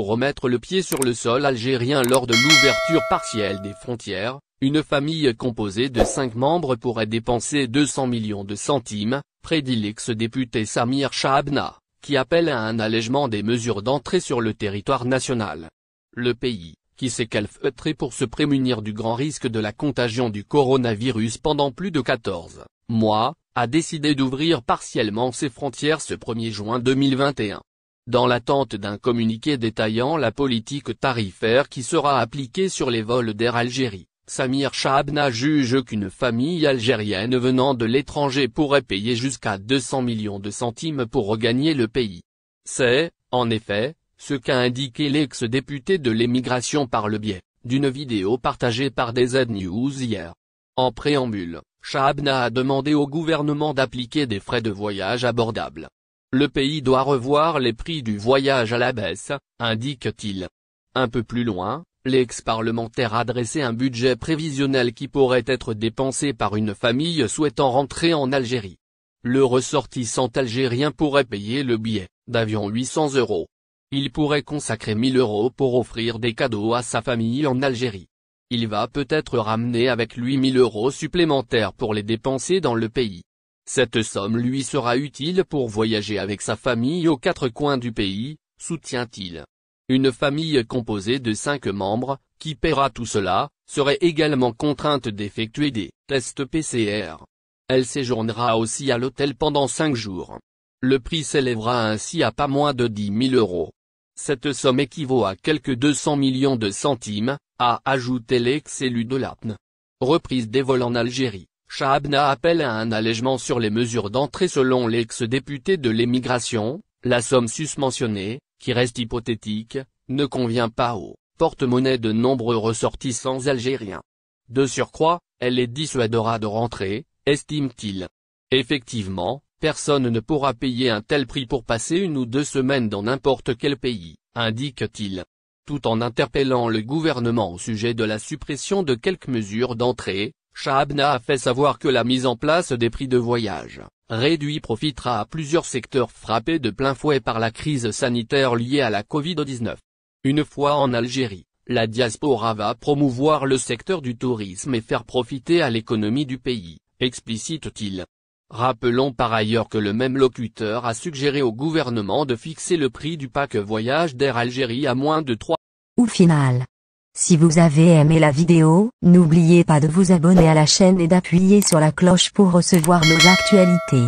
remettre le pied sur le sol algérien lors de l'ouverture partielle des frontières. Une famille composée de 5 membres pourrait dépenser 200 millions de centimes, prédit l'ex-député Samir Chaabna, qui appelle à un allègement des mesures d'entrée sur le territoire national. Le pays, qui s'est calfeutré pour se prémunir du grand risque de la contagion du coronavirus pendant plus de 14 mois, a décidé d'ouvrir partiellement ses frontières ce 1er juin 2021. Dans l'attente d'un communiqué détaillant la politique tarifaire qui sera appliquée sur les vols d'Air Algérie, Samir Chaabna juge qu'une famille algérienne venant de l'étranger pourrait payer jusqu'à 200 millions de centimes pour regagner le pays. C'est, en effet, ce qu'a indiqué l'ex-député de l'émigration par le biais d'une vidéo partagée par DZ News hier. En préambule, Chaabna a demandé au gouvernement d'appliquer des frais de voyage abordables. Le pays doit revoir les prix du voyage à la baisse, indique-t-il. Un peu plus loin, l'ex-parlementaire a dressé un budget prévisionnel qui pourrait être dépensé par une famille souhaitant rentrer en Algérie. Le ressortissant algérien pourrait payer le billet d'avion 800 €. Il pourrait consacrer 1000 € pour offrir des cadeaux à sa famille en Algérie. Il va peut-être ramener avec lui 1000 € supplémentaires pour les dépenser dans le pays. Cette somme lui sera utile pour voyager avec sa famille aux 4 coins du pays, soutient-il. Une famille composée de 5 membres, qui paiera tout cela, serait également contrainte d'effectuer des tests PCR. Elle séjournera aussi à l'hôtel pendant 5 jours. Le prix s'élèvera ainsi à pas moins de 10 000 €. Cette somme équivaut à quelques 200 millions de centimes, a ajouté l'ex-élu de l'APN. Reprise des vols en Algérie, Chaabna appelle à un allègement sur les mesures d'entrée selon l'ex-député de l'émigration. La somme susmentionnée, qui reste hypothétique, ne convient pas au porte-monnaie de nombreux ressortissants algériens. De surcroît, elle les dissuadera de rentrer, estime-t-il. Effectivement, personne ne pourra payer un tel prix pour passer 1 ou 2 semaines dans n'importe quel pays, indique-t-il. Tout en interpellant le gouvernement au sujet de la suppression de quelques mesures d'entrée, Chaabna a fait savoir que la mise en place des prix de voyage réduits profitera à plusieurs secteurs frappés de plein fouet par la crise sanitaire liée à la Covid-19. Une fois en Algérie, la diaspora va promouvoir le secteur du tourisme et faire profiter à l'économie du pays, explicite-t-il. Rappelons par ailleurs que le même locuteur a suggéré au gouvernement de fixer le prix du pack voyage d'Air Algérie à moins de 3. Au final. Si vous avez aimé la vidéo, n'oubliez pas de vous abonner à la chaîne et d'appuyer sur la cloche pour recevoir nos actualités.